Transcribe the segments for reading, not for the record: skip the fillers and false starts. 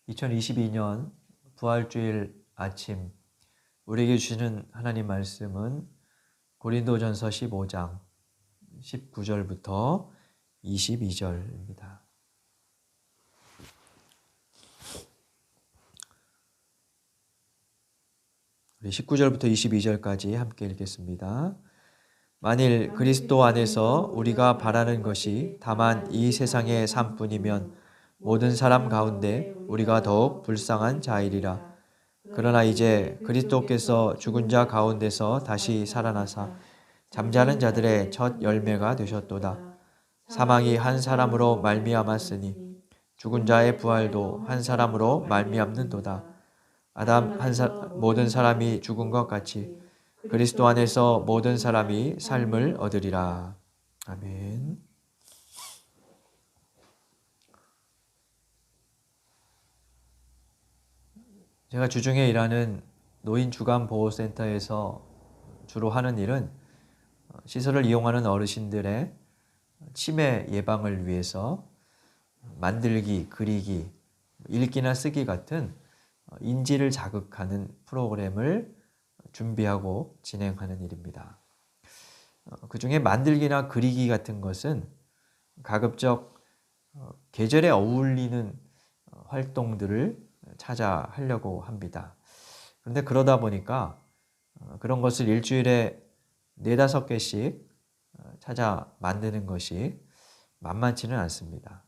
2022년 부활주일 아침 우리에게 주시는 하나님 말씀은 고린도전서 15장 19절부터 22절입니다. 우리 19절부터 22절까지 함께 읽겠습니다. 만일 그리스도 안에서 우리가 바라는 것이 다만 이 세상의 삶뿐이면 모든 사람 가운데 우리가 더욱 불쌍한 자이리라. 그러나 이제 그리스도께서 죽은 자 가운데서 다시 살아나사 잠자는 자들의 첫 열매가 되셨도다. 사망이 한 사람으로 말미암았으니 죽은 자의 부활도 한 사람으로 말미암는도다. 아담 모든 사람이 죽은 것 같이 그리스도 안에서 모든 사람이 삶을 얻으리라. 아멘. 제가 주중에 일하는 노인주간보호센터에서 주로 하는 일은 시설을 이용하는 어르신들의 치매 예방을 위해서 만들기, 그리기, 읽기나 쓰기 같은 인지를 자극하는 프로그램을 준비하고 진행하는 일입니다. 그 중에 만들기나 그리기 같은 것은 가급적 계절에 어울리는 활동들을 찾아 하려고 합니다. 그런데 그러다 보니까 그런 것을 일주일에 4-5개씩 찾아 만드는 것이 만만치는 않습니다.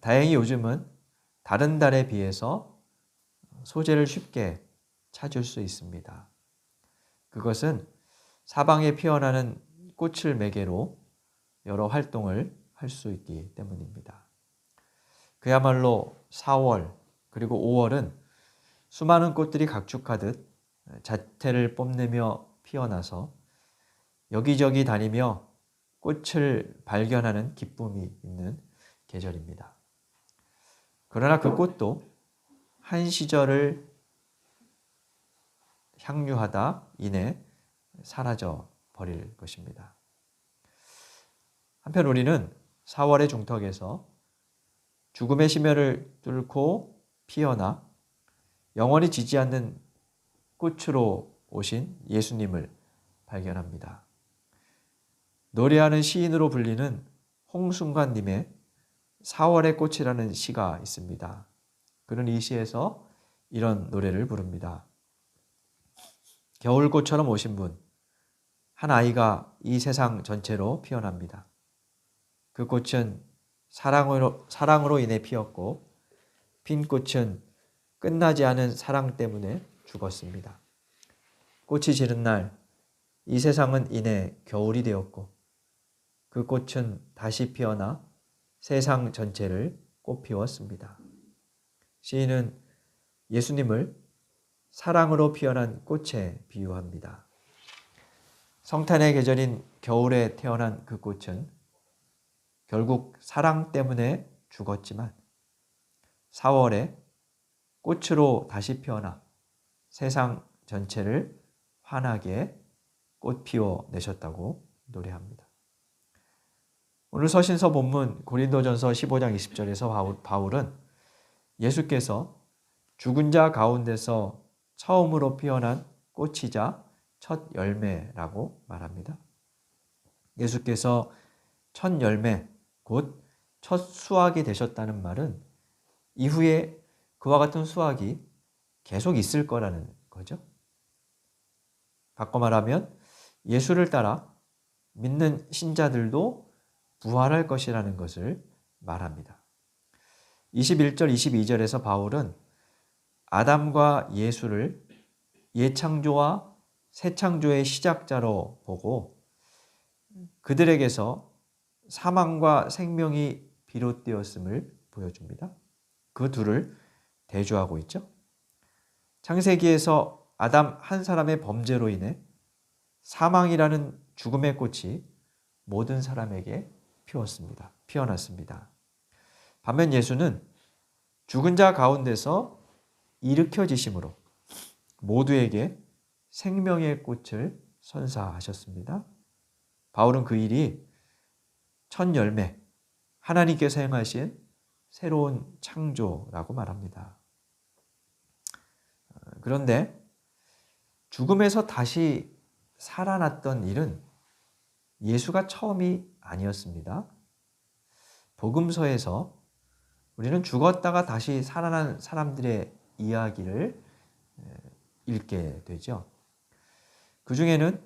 다행히 요즘은 다른 달에 비해서 소재를 쉽게 찾을 수 있습니다. 그것은 사방에 피어나는 꽃을 매개로 여러 활동을 할 수 있기 때문입니다. 그야말로 4월 그리고 5월은 수많은 꽃들이 각축하듯 자태를 뽐내며 피어나서 여기저기 다니며 꽃을 발견하는 기쁨이 있는 계절입니다. 그러나 그 꽃도 한 시절을 향유하다 이내 사라져 버릴 것입니다. 한편 우리는 4월의 중턱에서 죽음의 심연을 뚫고 피어나 영원히 지지 않는 꽃으로 오신 예수님을 발견합니다. 노래하는 시인으로 불리는 홍순관님의 4월의 꽃이라는 시가 있습니다. 그는 이 시에서 이런 노래를 부릅니다. 겨울꽃처럼 오신 분, 한 아이가 이 세상 전체로 피어납니다. 그 꽃은 사랑으로 인해 피었고 핀 꽃은 끝나지 않은 사랑 때문에 죽었습니다. 꽃이 지는 날 이 세상은 이내 겨울이 되었고 그 꽃은 다시 피어나 세상 전체를 꽃피웠습니다. 시인은 예수님을 사랑으로 피어난 꽃에 비유합니다. 성탄의 계절인 겨울에 태어난 그 꽃은 결국 사랑 때문에 죽었지만 4월에 꽃으로 다시 피어나 세상 전체를 환하게 꽃 피워 내셨다고 노래합니다. 오늘 서신서 본문 고린도전서 15장 20절에서 바울은 예수께서 죽은 자 가운데서 처음으로 피어난 꽃이자 첫 열매라고 말합니다. 예수께서 첫 열매, 곧 첫 수확이 되셨다는 말은 이후에 그와 같은 수확이 계속 있을 거라는 거죠. 바꿔 말하면 예수를 따라 믿는 신자들도 부활할 것이라는 것을 말합니다. 21절, 22절에서 바울은 아담과 예수를 예창조와 새창조의 시작자로 보고 그들에게서 사망과 생명이 비롯되었음을 보여줍니다. 그 둘을 대조하고 있죠. 창세기에서 아담 한 사람의 범죄로 인해 사망이라는 죽음의 꽃이 모든 사람에게 피어났습니다. 반면 예수는 죽은 자 가운데서 일으켜지심으로 모두에게 생명의 꽃을 선사하셨습니다. 바울은 그 일이 첫 열매, 하나님께서 행하신 새로운 창조라고 말합니다. 그런데 죽음에서 다시 살아났던 일은 예수가 처음이 아니었습니다. 복음서에서 우리는 죽었다가 다시 살아난 사람들의 이야기를 읽게 되죠. 그 중에는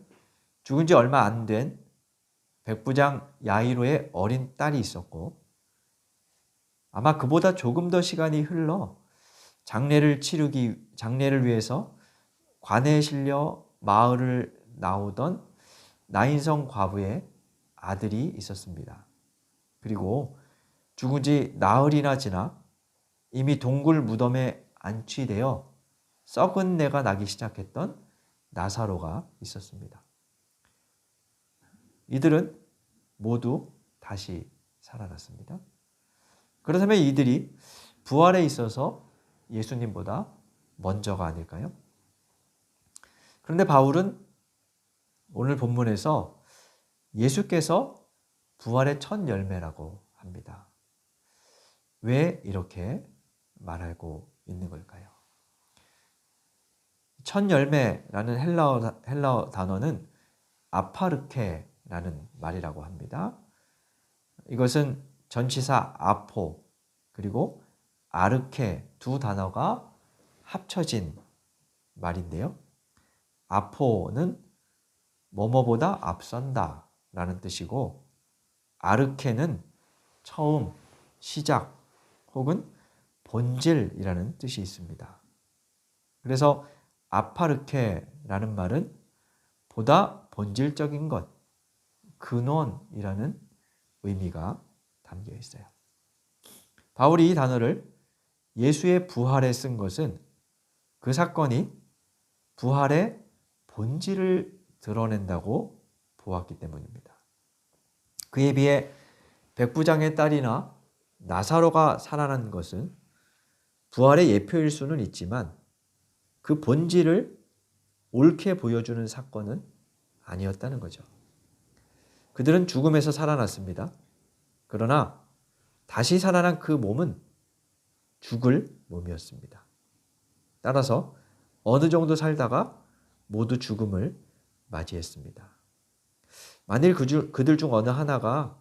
죽은 지 얼마 안 된 백부장 야이로의 어린 딸이 있었고, 아마 그보다 조금 더 시간이 흘러 장례를 위해서 관에 실려 마을을 나오던 나인성 과부의 아들이 있었습니다. 그리고 죽은 지 나흘이나 지나 이미 동굴 무덤에 안치되어 썩은 내가 나기 시작했던 나사로가 있었습니다. 이들은 모두 다시 살아났습니다. 그렇다면 이들이 부활에 있어서 예수님보다 먼저가 아닐까요? 그런데 바울은 오늘 본문에서 예수께서 부활의 첫 열매라고 합니다. 왜 이렇게 말하고 있는 걸까요? 첫 열매라는 헬라어 단어는 아파르케라는 말이라고 합니다. 이것은 전치사 아포 그리고 아르케 두 단어가 합쳐진 말인데요. 아포는 뭐뭐보다 앞선다 라는 뜻이고, 아르케는 처음, 시작 혹은 본질이라는 뜻이 있습니다. 그래서 아파르케라는 말은 보다 본질적인 것, 근원이라는 의미가 담겨 있어요. 바울이 이 단어를 예수의 부활에 쓴 것은 그 사건이 부활의 본질을 드러낸다고 보았기 때문입니다. 그에 비해 백부장의 딸이나 나사로가 살아난 것은 부활의 예표일 수는 있지만 그 본질을 옳게 보여주는 사건은 아니었다는 거죠. 그들은 죽음에서 살아났습니다. 그러나 다시 살아난 그 몸은 죽을 몸이었습니다. 따라서 어느 정도 살다가 모두 죽음을 맞이했습니다. 만일 그들 중 어느 하나가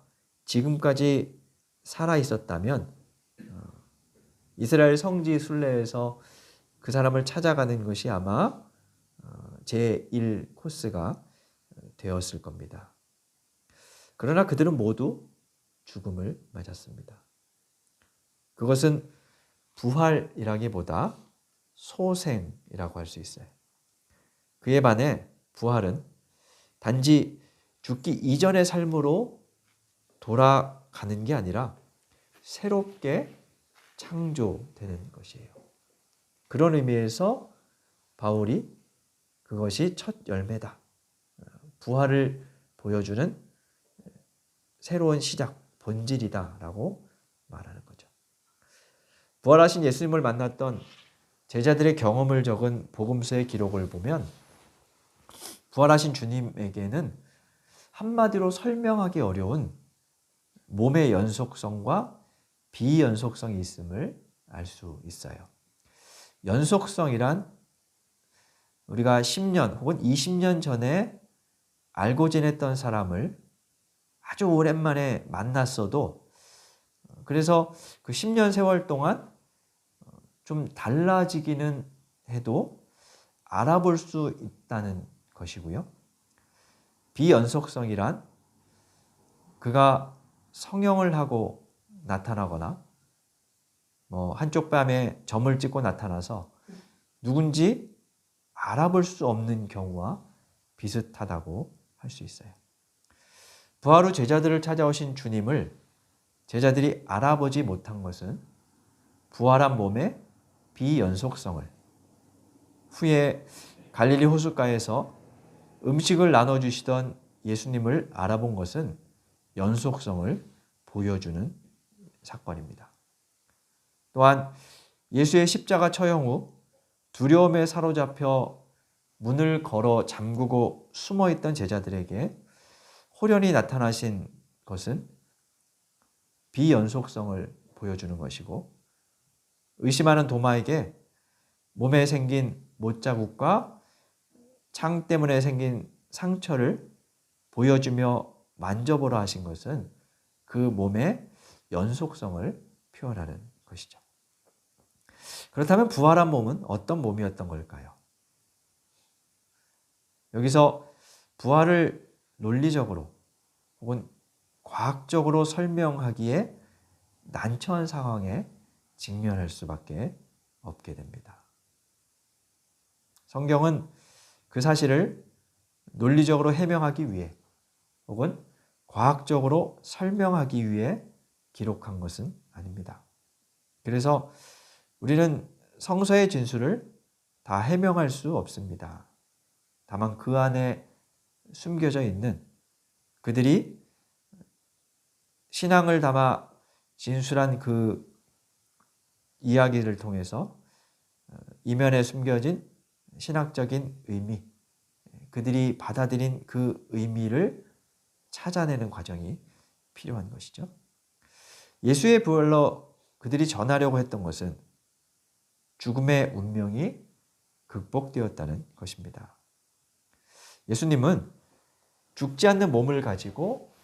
지금까지 살아 있었다면 이스라엘 성지 순례에서 그 사람을 찾아가는 것이 아마 제1 코스가 되었을 겁니다. 그러나 그들은 모두 죽음을 맞았습니다. 그것은 부활이라기보다 소생이라고 할 수 있어요. 그에 반해 부활은 단지 죽기 이전의 삶으로 돌아가는 게 아니라 새롭게 창조되는 것이에요. 그런 의미에서 바울이 그것이 첫 열매다, 부활을 보여주는 새로운 시작, 본질이다라고 말하는 거죠. 부활하신 예수님을 만났던 제자들의 경험을 적은 복음서의 기록을 보면 부활하신 주님에게는 한마디로 설명하기 어려운 몸의 연속성과 비연속성이 있음을 알 수 있어요. 연속성이란 우리가 10년 혹은 20년 전에 알고 지냈던 사람을 아주 오랜만에 만났어도 그래서 그 10년 세월 동안 좀 달라지기는 해도 알아볼 수 있다는 것이고요. 비연속성이란 그가 성형을 하고 나타나거나 한쪽 뺨에 점을 찍고 나타나서 누군지 알아볼 수 없는 경우와 비슷하다고 할 수 있어요. 부활 후 제자들을 찾아오신 주님을 제자들이 알아보지 못한 것은 부활한 몸의 비연속성을, 후에 갈릴리 호숫가에서 음식을 나눠주시던 예수님을 알아본 것은 연속성을 보여주는 사건입니다. 또한 예수의 십자가 처형 후 두려움에 사로잡혀 문을 걸어 잠그고 숨어있던 제자들에게 호련히 나타나신 것은 비연속성을 보여주는 것이고, 의심하는 도마에게 몸에 생긴 못자국과 창 때문에 생긴 상처를 보여주며 만져보라 하신 것은 그 몸의 연속성을 표현하는 것이죠. 그렇다면 부활한 몸은 어떤 몸이었던 걸까요? 여기서 부활을 논리적으로 혹은 과학적으로 설명하기에 난처한 상황에 직면할 수밖에 없게 됩니다. 성경은 그 사실을 논리적으로 해명하기 위해 혹은 과학적으로 설명하기 위해 기록한 것은 아닙니다. 그래서 우리는 성서의 진술을 다 해명할 수 없습니다. 다만 그 안에 숨겨져 있는 그들이 신앙을 담아 진술한 그 이야기를 통해서 이면에 숨겨진 신학적인 의미, 그들이 받아들인 그 의미를 찾아내는 과정이 필요한 것이죠. 예수의 부활로 그들이 전하려고 했던 것은 죽음의 운명이 극복되었다는 것입니다. 예수님은 죽지 않는 몸을 가지고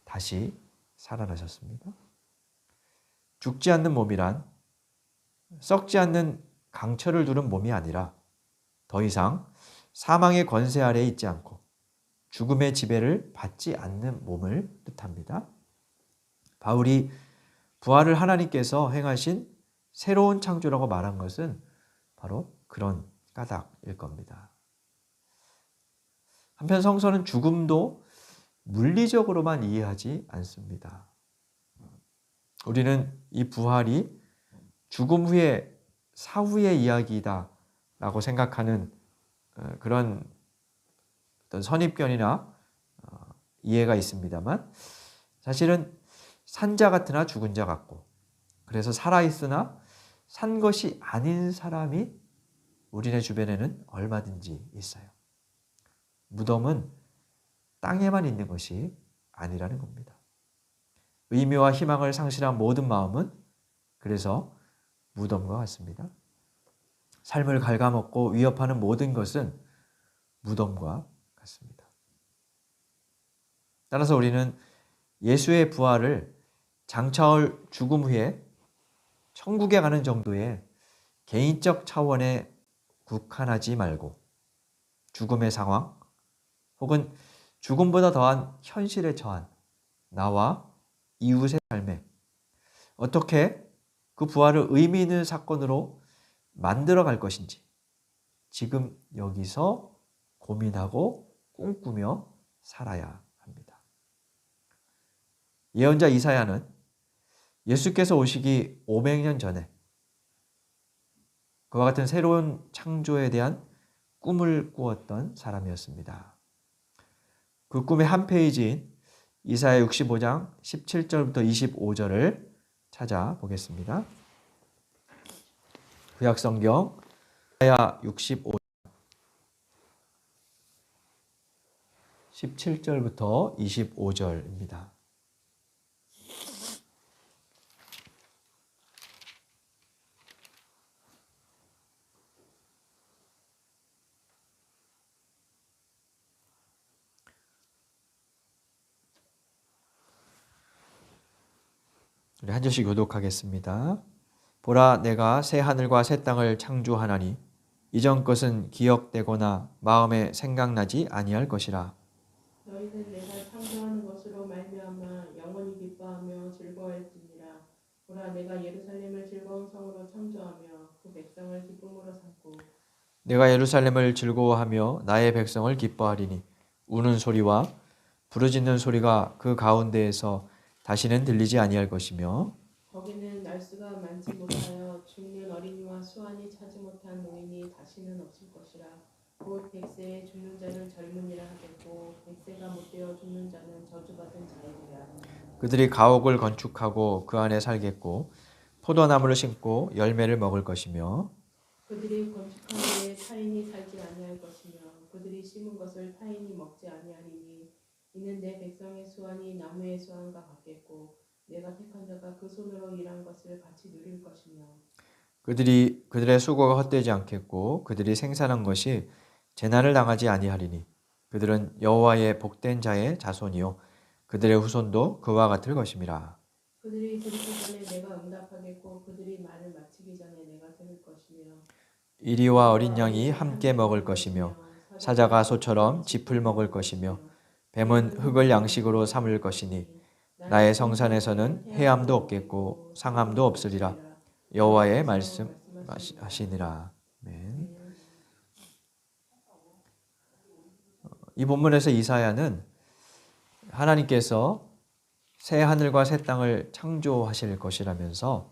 다시 살아나셨습니다. 죽지 않는 몸이란 썩지 않는 강철을 두른 몸이 아니라 더 이상 사망의 권세 아래에 있지 않고 죽음의 지배를 받지 않는 몸을 뜻합니다. 바울이 부활을 하나님께서 행하신 새로운 창조라고 말한 것은 바로 그런 까닭일 겁니다. 한편 성서는 죽음도 물리적으로만 이해하지 않습니다. 우리는 이 부활이 죽음 후에 사후의 이야기다 라고 생각하는 그런 어떤 선입견이나 이해가 있습니다만, 사실은 산 자 같으나 죽은 자 같고, 그래서 살아있으나 산 것이 아닌 사람이 우리네 주변에는 얼마든지 있어요. 무덤은 땅에만 있는 것이 아니라는 겁니다. 의미와 희망을 상실한 모든 마음은 그래서 무덤과 같습니다. 삶을 갉아먹고 위협하는 모든 것은 무덤과 같습니다. 따라서 우리는 예수의 부활을 장차올 죽음 후에 천국에 가는 정도의 개인적 차원에 국한하지 말고 죽음의 상황 혹은 죽음보다 더한 현실에 처한 나와 이웃의 삶에 어떻게 그 부활을 의미 있는 사건으로 만들어 갈 것인지 지금 여기서 고민하고 꿈꾸며 살아야 합니다. 예언자 이사야는 예수께서 오시기 500년 전에 그와 같은 새로운 창조에 대한 꿈을 꾸었던 사람이었습니다. 그 꿈의 한 페이지인 이사야 65장 17절부터 25절을 찾아보겠습니다. 구약성경 이사야 65장 17절부터 25절입니다. 우리 한 절씩 교독하겠습니다. 보라, 내가 새 하늘과 새 땅을 창조하나니 이전 것은 기억되거나 마음에 생각나지 아니할 것이라. 너희는 내가 창조하는 것으로 말미암아 영원히 기뻐하며 즐거워할지니라. 보라, 내가 예루살렘을 즐거운 성으로 창조하며 그 백성을 기쁨으로 삼고 내가 예루살렘을 즐거워하며 나의 백성을 기뻐하리니 우는 소리와 부르짖는 소리가 그 가운데에서 다시는 들리지 아니할 것이며 거기는 날수가 많지 못하여 죽는 어린이와 수완이 차지 못한 노인이 다시는 없을 것이라. 곧 100세에 죽는 자는 젊은이라 하겠고 100세가 못되어 죽는 자는 저주받은 자이리라. 그들이 가옥을 건축하고 그 안에 살겠고 포도나무를 심고 열매를 먹을 것이며 그들이 건축한 데에 타인이 살지 아니할 것이며 그들이 심은 것을 타인이 먹지 아니하리니 이는 내 백성의 수완이 나무의 수완과 같겠고 내가 택한 자가 그 손으로 일한 것을 같이 누릴 것이며 그들의 수고가 헛되지 않겠고 그들이 생산한 것이 재난을 당하지 아니하리니 그들은 여호와의 복된 자의 자손이요 그들의 후손도 그와 같을 것임이라. 그들이 부르기 전에 내가 응답하겠고 그들이 말을 마치기 전에 내가 들을 것이며 이리와 어린 양이 함께 먹을 것이며 사자가 소처럼 짚을 먹을 것이며 뱀은 흙을 양식으로 삼을 것이니 나의 성산에서는 해함도 없겠고 상함도 없으리라. 여호와의 말씀하시니라. 아멘. 이 본문에서 이사야는 하나님께서 새 하늘과 새 땅을 창조하실 것이라면서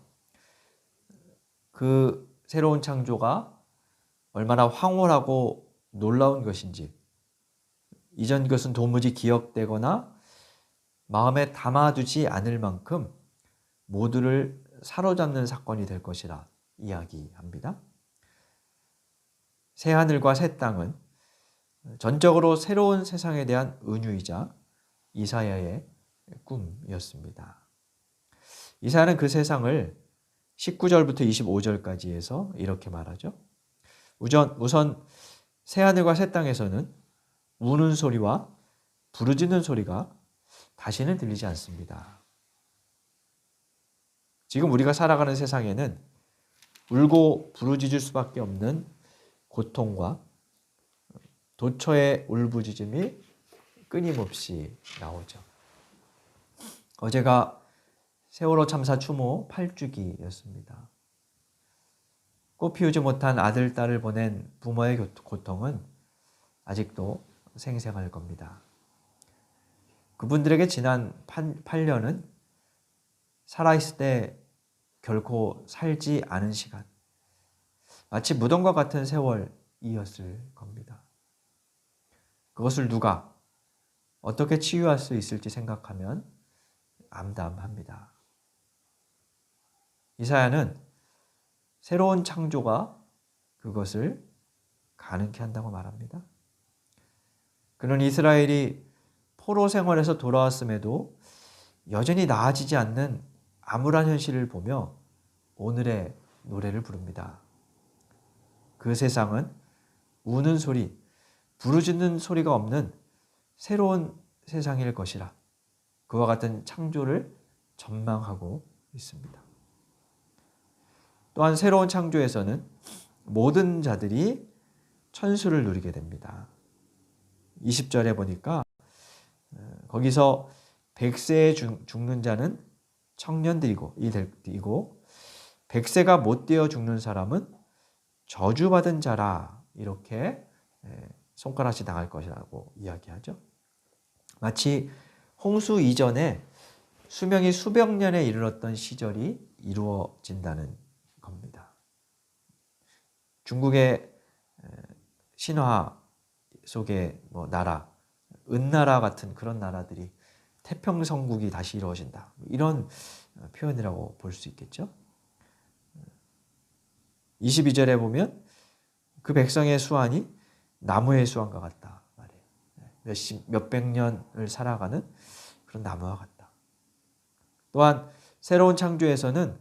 그 새로운 창조가 얼마나 황홀하고 놀라운 것인지 이전 것은 도무지 기억되거나 마음에 담아두지 않을 만큼 모두를 사로잡는 사건이 될 것이라 이야기합니다. 새 하늘과 새 땅은 전적으로 새로운 세상에 대한 은유이자 이사야의 꿈이었습니다. 이사야는 그 세상을 19절부터 25절까지 해서 이렇게 말하죠. 우선 새 하늘과 새 땅에서는 우는 소리와 부르짖는 소리가 다시는 들리지 않습니다. 지금 우리가 살아가는 세상에는 울고 부르짖을 수밖에 없는 고통과 도처의 울부짖음이 끊임없이 나오죠. 어제가 세월호 참사 추모 8주기였습니다. 꽃 피우지 못한 아들, 딸을 보낸 부모의 고통은 아직도 생생할 겁니다. 그분들에게 지난 8년은 살아있을 때 결코 살지 않은 시간, 마치 무덤과 같은 세월이었을 겁니다. 그것을 누가 어떻게 치유할 수 있을지 생각하면 암담합니다. 이사야는 새로운 창조가 그것을 가능케 한다고 말합니다. 그는 이스라엘이 포로 생활에서 돌아왔음에도 여전히 나아지지 않는 암울한 현실을 보며 오늘의 노래를 부릅니다. 그 세상은 우는 소리, 부르짖는 소리가 없는 새로운 세상일 것이라 그와 같은 창조를 전망하고 있습니다. 또한 새로운 창조에서는 모든 자들이 천수를 누리게 됩니다. 20절에 보니까 거기서 100세에 죽는 자는 청년들이고 100세가 못 되어 죽는 사람은 저주받은 자라 이렇게 손가락질 당할 것이라고 이야기하죠. 마치 홍수 이전에 수명이 수백 년에 이르렀던 시절이 이루어진다는 겁니다. 중국의 신화 속의 나라, 은나라 같은 그런 나라들이 태평성국이 다시 이루어진다. 이런 표현이라고 볼 수 있겠죠. 22절에 보면 그 백성의 수완이 나무의 수완과 같다 말이에요. 몇백 년을 살아가는 그런 나무와 같다. 또한 새로운 창조에서는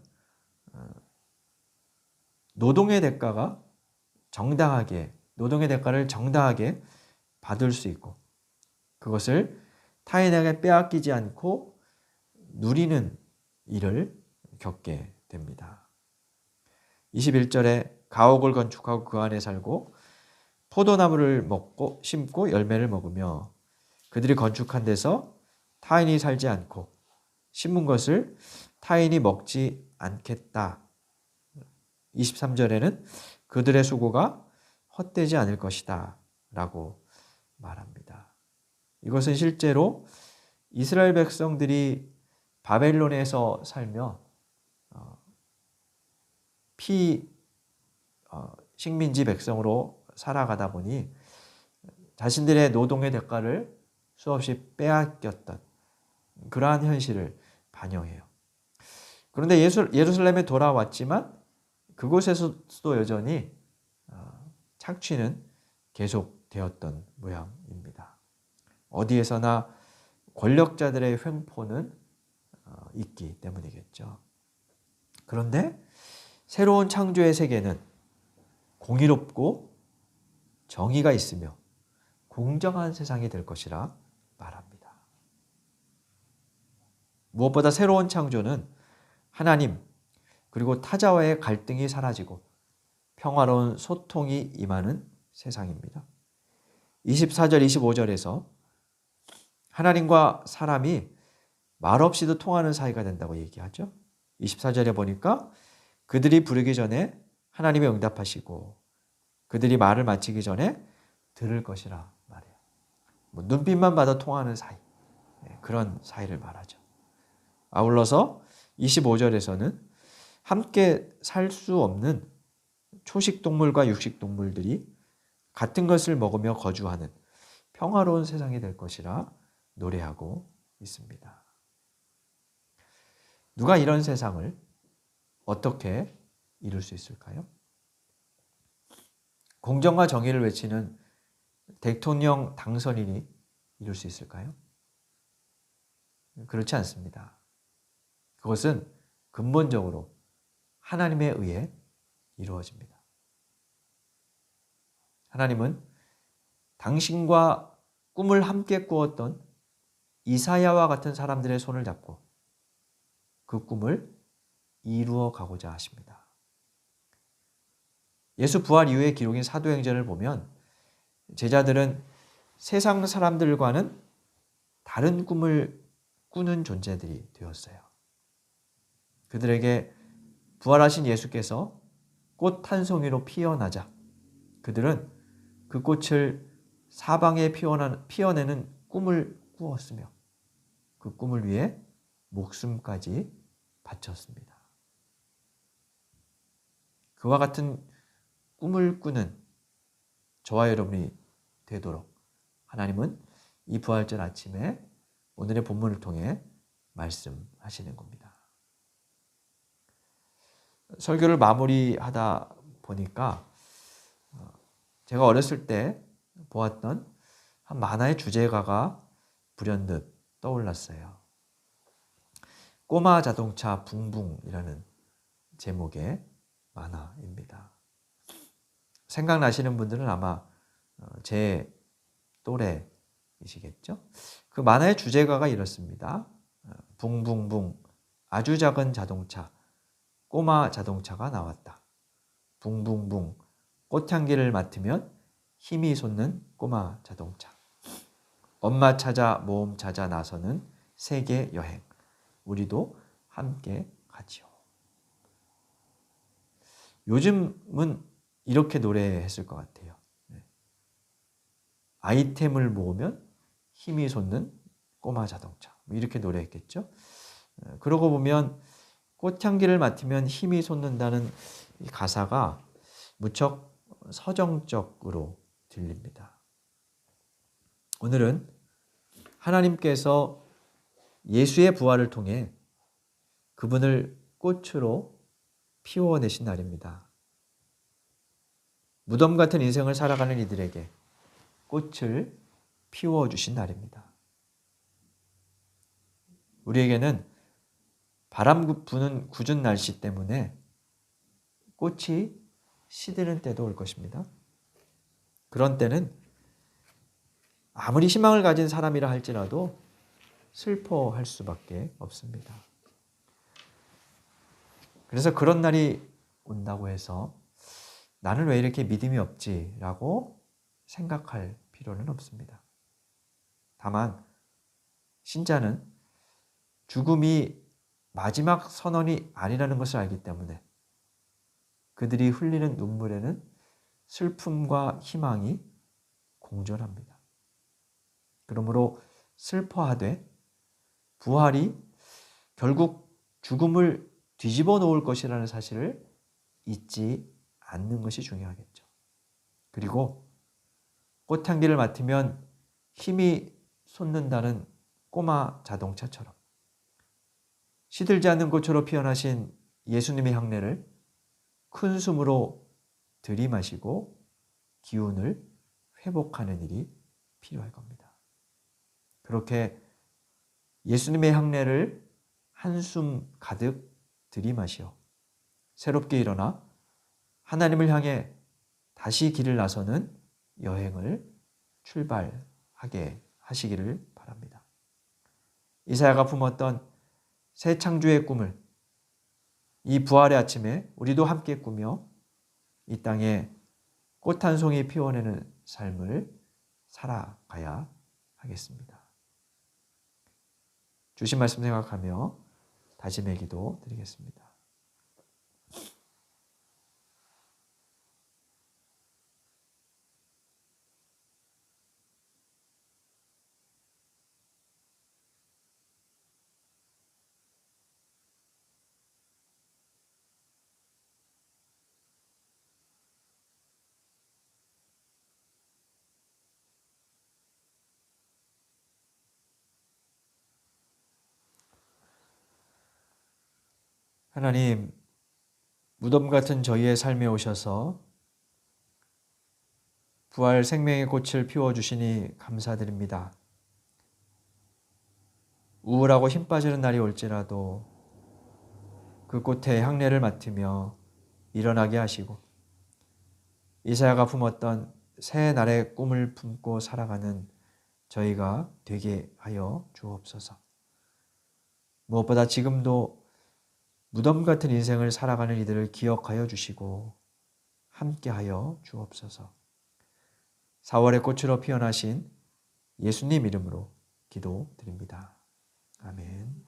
노동의 대가를 정당하게 받을 수 있고 그것을 타인에게 빼앗기지 않고 누리는 일을 겪게 됩니다. 21절에 가옥을 건축하고 그 안에 살고 포도나무를 심고 열매를 먹으며 그들이 건축한 데서 타인이 살지 않고 심은 것을 타인이 먹지 않겠다. 23절에는 그들의 수고가 헛되지 않을 것이다 라고 말합니다. 이것은 실제로 이스라엘 백성들이 바벨론에서 살며 식민지 백성으로 살아가다 보니 자신들의 노동의 대가를 수없이 빼앗겼던 그러한 현실을 반영해요. 그런데 예루살렘에 돌아왔지만 그곳에서도 여전히 착취는 계속되었던 모양입니다. 어디에서나 권력자들의 횡포는 있기 때문이겠죠. 그런데 새로운 창조의 세계는 공의롭고 정의가 있으며 공정한 세상이 될 것이라 말합니다. 무엇보다 새로운 창조는 하나님 그리고 타자와의 갈등이 사라지고 평화로운 소통이 임하는 세상입니다. 24절, 25절에서 하나님과 사람이 말없이도 통하는 사이가 된다고 얘기하죠. 24절에 보니까 그들이 부르기 전에 하나님이 응답하시고 그들이 말을 마치기 전에 들을 것이라 말해요. 눈빛만 봐도 통하는 사이, 그런 사이를 말하죠. 아울러서 25절에서는 함께 살 수 없는 초식동물과 육식동물들이 같은 것을 먹으며 거주하는 평화로운 세상이 될 것이라 노래하고 있습니다. 누가 이런 세상을 어떻게 이룰 수 있을까요? 공정과 정의를 외치는 대통령 당선인이 이룰 수 있을까요? 그렇지 않습니다. 그것은 근본적으로 하나님에 의해 이루어집니다. 하나님은 당신과 꿈을 함께 꾸었던 이사야와 같은 사람들의 손을 잡고 그 꿈을 이루어 가고자 하십니다. 예수 부활 이후의 기록인 사도행전을 보면 제자들은 세상 사람들과는 다른 꿈을 꾸는 존재들이 되었어요. 그들에게 부활하신 예수께서 꽃 한 송이로 피어나자 그들은 그 꽃을 사방에 피어내는 꿈을 꾸었으며 그 꿈을 위해 목숨까지 바쳤습니다. 그와 같은 꿈을 꾸는 저와 여러분이 되도록 하나님은 이 부활절 아침에 오늘의 본문을 통해 말씀하시는 겁니다. 설교를 마무리하다 보니까 제가 어렸을 때 보았던 한 만화의 주제가가 불현듯 떠올랐어요. 꼬마 자동차 붕붕이라는 제목의 만화입니다. 생각나시는 분들은 아마 제 또래이시겠죠? 그 만화의 주제가가 이렇습니다. 붕붕붕 아주 작은 자동차 꼬마 자동차가 나왔다. 붕붕붕 꽃향기를 맡으면 힘이 솟는 꼬마 자동차. 엄마 찾아 모험 찾아 나서는 세계 여행. 우리도 함께 가지요. 요즘은 이렇게 노래했을 것 같아요. 아이템을 모으면 힘이 솟는 꼬마 자동차. 이렇게 노래했겠죠. 그러고 보면 꽃향기를 맡으면 힘이 솟는다는 이 가사가 무척 서정적으로 들립니다. 오늘은 하나님께서 예수의 부활을 통해 그분을 꽃으로 피워내신 날입니다. 무덤 같은 인생을 살아가는 이들에게 꽃을 피워주신 날입니다. 우리에게는 바람 부는 궂은 날씨 때문에 꽃이 시드는 때도 올 것입니다. 그런 때는 아무리 희망을 가진 사람이라 할지라도 슬퍼할 수밖에 없습니다. 그래서 그런 날이 온다고 해서 나는 왜 이렇게 믿음이 없지라고 생각할 필요는 없습니다. 다만 신자는 죽음이 마지막 선언이 아니라는 것을 알기 때문에 그들이 흘리는 눈물에는 슬픔과 희망이 공존합니다. 그러므로 슬퍼하되 부활이 결국 죽음을 뒤집어 놓을 것이라는 사실을 잊지 않는 것이 중요하겠죠. 그리고 꽃향기를 맡으면 힘이 솟는다는 꼬마 자동차처럼 시들지 않는 꽃으로 피어나신 예수님의 향내를 큰 숨으로 들이마시고 기운을 회복하는 일이 필요할 겁니다. 그렇게 예수님의 향내를 한숨 가득 들이마시어 새롭게 일어나 하나님을 향해 다시 길을 나서는 여행을 출발하게 하시기를 바랍니다. 이사야가 품었던 새 창조의 꿈을 이 부활의 아침에 우리도 함께 꾸며 이 땅에 꽃 한 송이 피워내는 삶을 살아가야 하겠습니다. 주신 말씀 생각하며 다짐의 기도 드리겠습니다. 하나님, 무덤 같은 저희의 삶에 오셔서 부활 생명의 꽃을 피워주시니 감사드립니다. 우울하고 힘 빠지는 날이 올지라도 그 꽃의 향내를 맡으며 일어나게 하시고 이사야가 품었던 새 날의 꿈을 품고 살아가는 저희가 되게 하여 주옵소서. 무엇보다 지금도 무덤 같은 인생을 살아가는 이들을 기억하여 주시고 함께하여 주옵소서. 4월의 꽃으로 피어나신 예수님 이름으로 기도드립니다. 아멘.